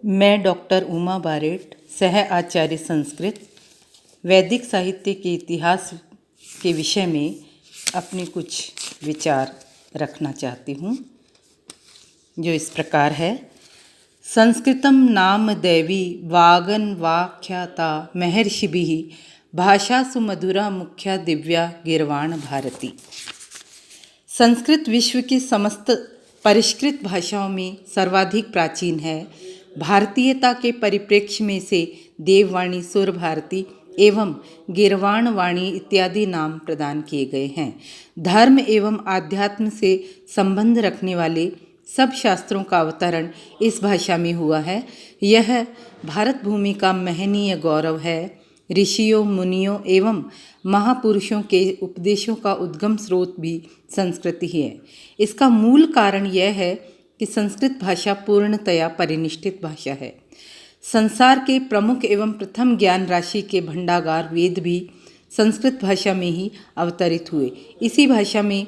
मैं डॉक्टर उमा बारेट, सह आचार्य संस्कृत, वैदिक साहित्य के इतिहास के विषय में अपने कुछ विचार रखना चाहती हूँ, जो इस प्रकार है। संस्कृतं नाम दैवी वागन्वाख्याता महर्षिभिः भाषासु मधुरा मुख्या दिव्या गीर्वाण भारती। संस्कृत विश्व की समस्त परिष्कृत भाषाओं में सर्वाधिक प्राचीन है। भारतीयता के परिप्रेक्ष्य में से देववाणी, सुर भारती एवं गीर्वाण वाणी इत्यादि नाम प्रदान किए गए हैं। धर्म एवं आध्यात्म से संबंध रखने वाले सब शास्त्रों का अवतरण इस भाषा में हुआ है। यह भारत भूमि का महनीय गौरव है। ऋषियों, मुनियों एवं महापुरुषों के उपदेशों का उद्गम स्रोत भी संस्कृत ही है। इसका मूल कारण यह है कि संस्कृत भाषा पूर्णतया परिनिष्ठित भाषा है। संसार के प्रमुख एवं प्रथम ज्ञान राशि के भंडागार वेद भी संस्कृत भाषा में ही अवतरित हुए। इसी भाषा में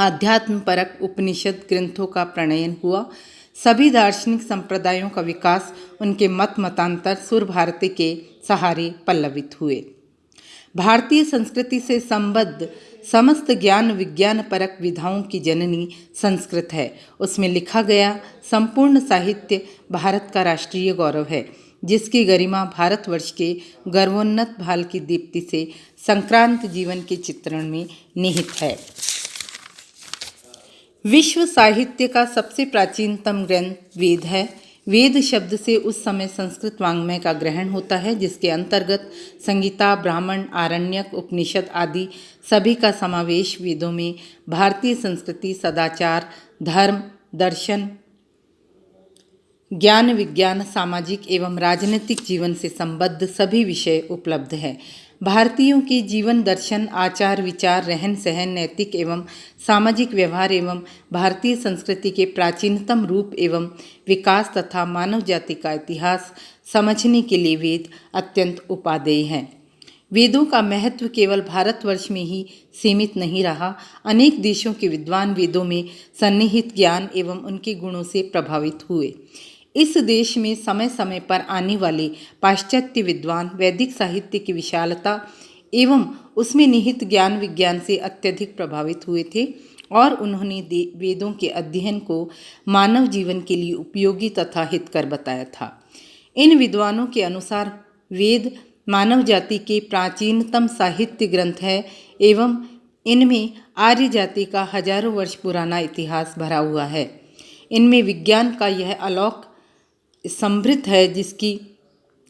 आध्यात्म परक उपनिषद ग्रंथों का प्रणयन हुआ। सभी दार्शनिक संप्रदायों का विकास उनके मतांतर सुर भारती के सहारे पल्लवित हुए। भारतीय संस्कृति से संबद्ध समस्त ज्ञान विज्ञान परक विधाओं की जननी संस्कृत है। उसमें लिखा गया संपूर्ण साहित्य भारत का राष्ट्रीय गौरव है, जिसकी गरिमा भारतवर्ष के गर्वोन्नत भाल की दीप्ति से संक्रांत जीवन के चित्रण में निहित है। विश्व साहित्य का सबसे प्राचीनतम ग्रंथ वेद है। वेद शब्द से उस समय संस्कृत वाङ्मय का ग्रहण होता है, जिसके अंतर्गत संगीता, ब्राह्मण, आरण्यक, उपनिषद आदि सभी का समावेश वेदों में भारतीय संस्कृति, सदाचार, धर्म, दर्शन, ज्ञान विज्ञान, सामाजिक एवं राजनीतिक जीवन से संबद्ध सभी विषय उपलब्ध है। भारतीयों के जीवन दर्शन, आचार विचार, रहन सहन, नैतिक एवं सामाजिक व्यवहार एवं भारतीय संस्कृति के प्राचीनतम रूप एवं विकास तथा मानव जाति का इतिहास समझने के लिए वेद अत्यंत उपादेय हैं। वेदों का महत्व केवल भारतवर्ष में ही सीमित नहीं रहा। अनेक देशों के विद्वान वेदों में सन्निहित ज्ञान एवं उनके गुणों से प्रभावित हुए। इस देश में समय समय पर आने वाले पाश्चात्य विद्वान वैदिक साहित्य की विशालता एवं उसमें निहित ज्ञान विज्ञान से अत्यधिक प्रभावित हुए थे और उन्होंने वेदों के अध्ययन को मानव जीवन के लिए उपयोगी तथा हितकर बताया था। इन विद्वानों के अनुसार वेद मानव जाति के प्राचीनतम साहित्य ग्रंथ है एवं इनमें आर्य जाति का हजारों वर्ष पुराना इतिहास भरा हुआ है। इनमें विज्ञान का यह अलौकिक समृद्ध है, जिसकी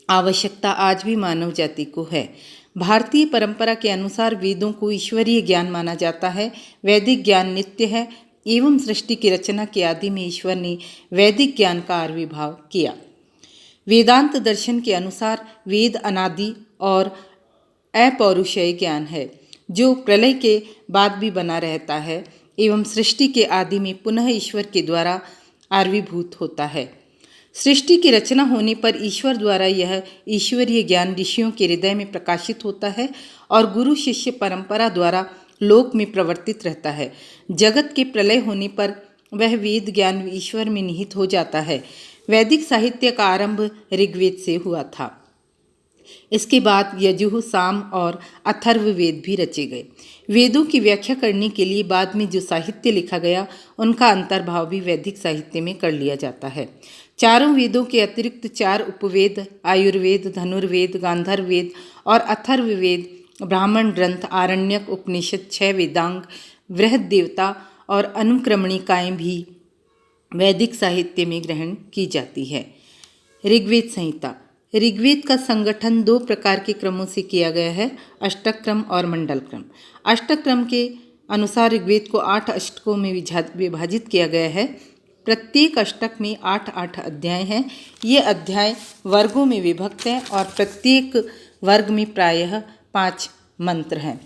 आवश्यकता आज भी मानव जाति को है। भारतीय परंपरा के अनुसार वेदों को ईश्वरीय ज्ञान माना जाता है। वैदिक ज्ञान नित्य है एवं सृष्टि की रचना के आदि में ईश्वर ने वैदिक ज्ञान का आविर्भाव किया। वेदांत दर्शन के अनुसार वेद अनादि और अपौरुषेय ज्ञान है, जो प्रलय के बाद भी बना रहता है एवं सृष्टि के आदि में पुनः ईश्वर के द्वारा आविर्भूत होता है। सृष्टि की रचना होने पर ईश्वर द्वारा यह ईश्वरीय ज्ञान ऋषियों के हृदय में प्रकाशित होता है और गुरु शिष्य परंपरा द्वारा लोक में प्रवर्तित रहता है। जगत के प्रलय होने पर वह वेद ज्ञान ईश्वर में निहित हो जाता है। वैदिक साहित्य का आरंभ ऋग्वेद से हुआ था। इसके बाद यजुः, साम और अथर्व वेद भी रचे गए। वेदों की व्याख्या करने के लिए बाद में जो साहित्य लिखा गया, उनका अंतर्भाव भी वैदिक साहित्य में कर लिया जाता है। चारों वेदों के अतिरिक्त 4 उपवेद आयुर्वेद, धनुर्वेद, गांधर्व वेद और अथर्व वेद, ब्राह्मण ग्रंथ, आरण्यक, उपनिषद, 6 वेदांग, बृहद देवता और अनुक्रमणिकाएं भी वैदिक साहित्य में ग्रहण की जाती है। ऋग्वेद संहिता। ऋग्वेद का संगठन 2 प्रकार के क्रमों से किया गया है, अष्टक क्रम और मंडल क्रम। अष्टक क्रम के अनुसार ऋग्वेद को 8 अष्टकों में विभाजित किया गया है। प्रत्येक अष्टक में 8-8 अध्याय हैं। ये अध्याय वर्गों में विभक्त हैं और प्रत्येक वर्ग में प्रायः 5 मंत्र हैं।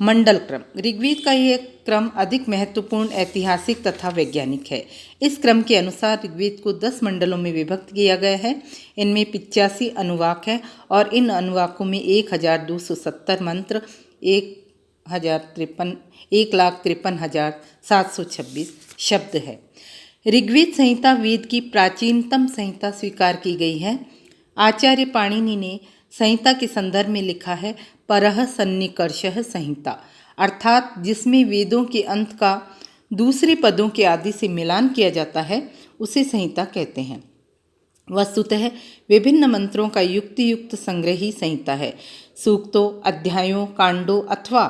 मंडल क्रम। ऋग्वेद का यह क्रम अधिक महत्वपूर्ण, ऐतिहासिक तथा वैज्ञानिक है। इस क्रम के अनुसार ऋग्वेद को 10 मंडलों में विभक्त किया गया है। इनमें 85 अनुवाक हैं और इन अनुवाकों में 1270 मंत्र, 1,53,726 शब्द है। ऋग्वेद संहिता वेद की प्राचीनतम संहिता स्वीकार की गई है। आचार्य पाणिनि ने संहिता के संदर्भ में लिखा है परः सन्निकर्षः संहिता, अर्थात जिसमें वेदों के अंत का दूसरे पदों के आदि से मिलान किया जाता है उसे संहिता कहते हैं। वस्तुतः विभिन्न मंत्रों का युक्ति युक्त संग्रह ही संहिता है। सूक्तों, अध्यायों, कांडों अथवा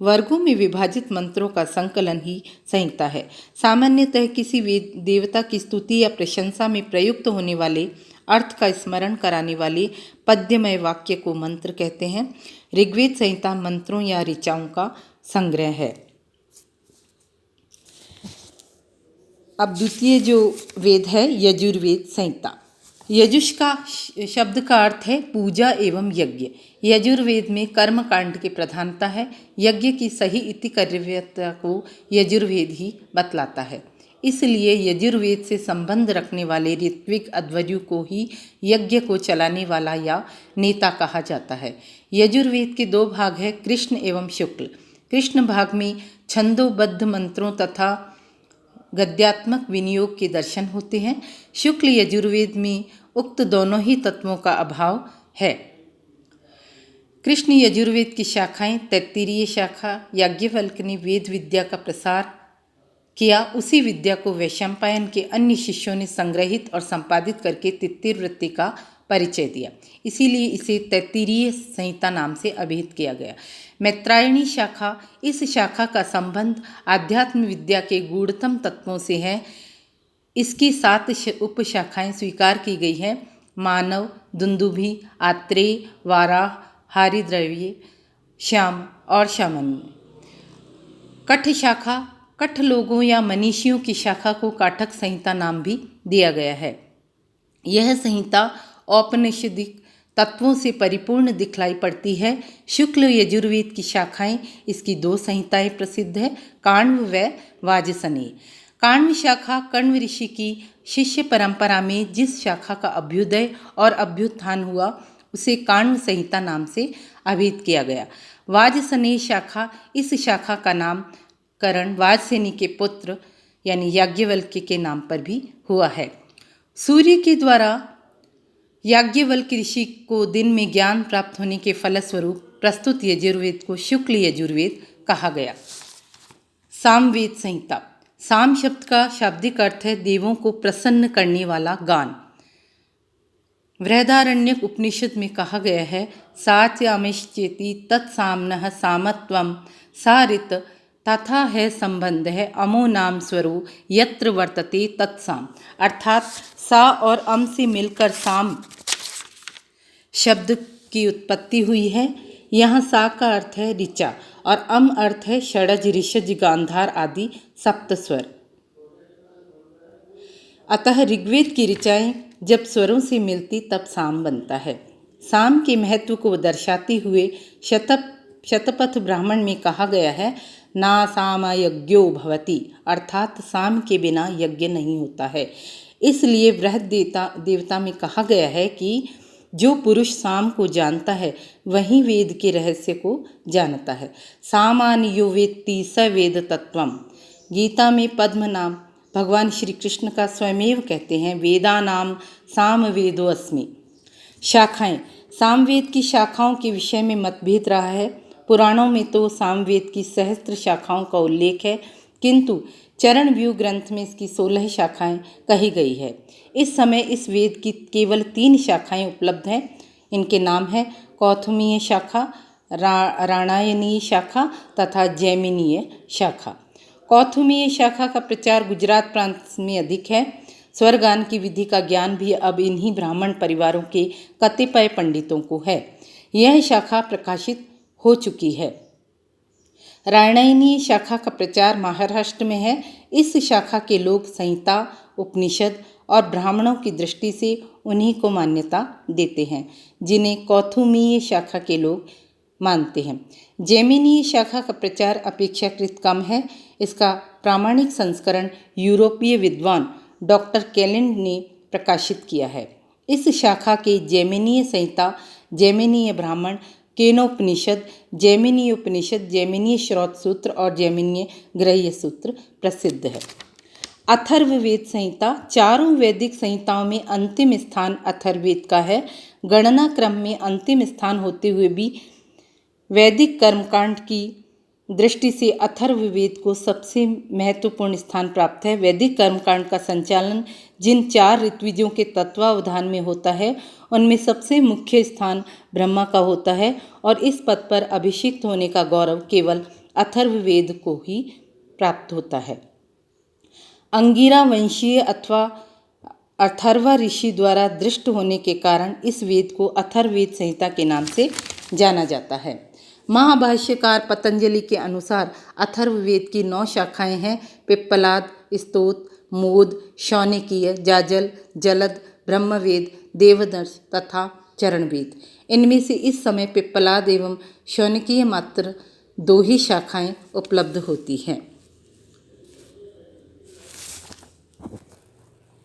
वर्गों में विभाजित मंत्रों का संकलन ही संहिता है। सामान्यतः किसी देवता की स्तुति या प्रशंसा में प्रयुक्त होने वाले अर्थ का स्मरण कराने वाले पद्यमय वाक्य को मंत्र कहते हैं। ऋग्वेद संहिता मंत्रों या ऋचाओं का संग्रह है। अब द्वितीय जो वेद है यजुर्वेद संहिता। यजुष का शब्द का अर्थ है पूजा एवं यज्ञ। यजुर्वेद में कर्म कांड की प्रधानता है। यज्ञ की सही इति कर्तव्यता को यजुर्वेद ही बतलाता है। इसलिए यजुर्वेद से संबंध रखने वाले ऋत्विक अध्वर्यु को ही यज्ञ को चलाने वाला या नेता कहा जाता है। यजुर्वेद के दो भाग हैं, कृष्ण एवं शुक्ल। कृष्ण भाग में छंदोबद्ध मंत्रों तथा गद्यात्मक विनियोग के दर्शन होते हैं। शुक्ल यजुर्वेद में उक्त दोनों ही तत्वों का अभाव है। कृष्ण यजुर्वेद की शाखाएं तैत्तिरीय शाखा, याज्ञवल्क्य ने वेद विद्या का प्रसार किया। उसी विद्या को वैशंपायन के अन्य शिष्यों ने संग्रहित और संपादित करके तैत्तिरीय वृत्ति का परिचय दिया। इसीलिए इसे तैत्तिरीय संहिता नाम से अभिहित किया गया। मैत्रायणी शाखा, इस शाखा का संबंध आध्यात्म विद्या के गूढ़तम तत्वों से है। इसकी 7 उपशाखाएं स्वीकार की गई हैं: मानव, दुंदुभि, आत्रेय, वाराह, हारिद्रव्य, श्याम और सामान्य। कठ शाखा, कठ लोगों या मनीषियों की शाखा को काठक संहिता नाम भी दिया गया है। यह संहिता औपनिषदिक तत्वों से परिपूर्ण दिखलाई पड़ती है। शुक्ल यजुर्वेद की शाखाएं, इसकी 2 संहिताएं प्रसिद्ध है, काण्व व वाजसनेय। काण्व शाखा कण्व ऋषि की शिष्य परंपरा में जिस शाखा का अभ्युदय और अभ्युत्थान हुआ उसे काण्व संहिता नाम से अभिहित किया गया। वाजसनेय शाखा, इस शाखा का नामकरण वाजसेनी के पुत्र यानी याज्ञवल्क्य के नाम पर भी हुआ है। सूर्य के द्वारा याज्ञवल्क्य ऋषि को दिन में ज्ञान प्राप्त होने के फलस्वरूप प्रस्तुत यजुर्वेद को शुक्ल यजुर्वेद कहा गया। सामवेद संहिता। साम शब्द का शाब्दिक अर्थ है देवों को प्रसन्न करने वाला गान। बृहदारण्यक उपनिषद में कहा गया है साच्यामिश्चेति तत्साम्नः सामत्वं सारित तथा है संबंध है अमो नाम स्वरूप यत्र वर्तते तत्साम, अर्थात सा और अम से मिलकर साम शब्द की उत्पत्ति हुई है। यहाँ सा का अर्थ है ऋचा और अम अर्थ है षडज, ऋषज, गांधार आदि सप्त स्वर। अतः ऋग्वेद की ऋचाएं जब स्वरों से मिलती तब साम बनता है। साम के महत्व को दर्शाते हुए शतपथ ब्राह्मण में कहा गया है ना साम यज्ञो भवति, अर्थात साम के बिना यज्ञ नहीं होता है। इसलिए बृहद देवता में कहा गया है कि जो पुरुष साम को जानता है वही वेद के रहस्य को जानता है। सामान्य यो वेत्ति स वेद तत्वम। गीता में पद्म नाम भगवान श्री कृष्ण का स्वयमेव कहते हैं वेदानाम साम वेदो अस्मि। शाखाएं। सामवेद की शाखाओं के विषय में मतभेद रहा है। पुराणों में तो सामवेद की सहस्त्र शाखाओं का उल्लेख है, किंतु चरण व्यू ग्रंथ में इसकी 16 शाखाएं कही गई है। इस समय इस वेद की केवल 3 शाखाएं उपलब्ध हैं। इनके नाम हैं कौथुमीय शाखा, राणायनीय शाखा तथा जैमिनीय शाखा। कौथुमीय शाखा का प्रचार गुजरात प्रांत में अधिक है। स्वरगान की विधि का ज्ञान भी अब इन्हीं ब्राह्मण परिवारों के कतिपय पंडितों को है। यह शाखा प्रकाशित हो चुकी है। राणायनीय शाखा का प्रचार महाराष्ट्र में है। इस शाखा के लोग संहिता, उपनिषद और ब्राह्मणों की दृष्टि से उन्हीं को मान्यता देते हैं जिन्हें कौथुमीय शाखा के लोग मानते हैं। जैमिनीय शाखा का प्रचार अपेक्षाकृत कम है। इसका प्रामाणिक संस्करण यूरोपीय विद्वान डॉक्टर कैलेंड ने प्रकाशित किया है। इस शाखा के जैमिनीय संहिता, जैमिनीय ब्राह्मण, केनोपनिषद, जैमिनीय उपनिषद, जैमिनीय श्रौत सूत्र और जैमिनीय ग्रह्य सूत्र प्रसिद्ध है। अथर्ववेद संहिता, चारों वैदिक संहिताओं में अंतिम स्थान अथर्ववेद का है। गणना क्रम में अंतिम स्थान होते हुए भी वैदिक कर्मकांड की दृष्टि से अथर्ववेद को सबसे महत्वपूर्ण स्थान प्राप्त है। वैदिक कर्मकांड का संचालन जिन 4 ऋत्विजों के तत्वावधान में होता है उनमें सबसे मुख्य स्थान ब्रह्मा का होता है और इस पद पर अभिषिक्त होने का गौरव केवल अथर्ववेद को ही प्राप्त होता है। अंगिरा वंशीय अथवा अथर्वा ऋषि द्वारा दृष्ट होने के कारण इस वेद को अथर्ववेद संहिता के नाम से जाना जाता है। महाभाष्यकार पतंजलि के अनुसार अथर्ववेद की 9 शाखाएं हैं। पिप्पलाद, स्तोत्र, मोद, शौनकीय, जाजल, जलद, ब्रह्मवेद, देवदर्श तथा चरणवेद। इनमें से इस समय पिप्पलाद एवं शौनकीय मात्र 2 ही शाखाएं उपलब्ध होती हैं।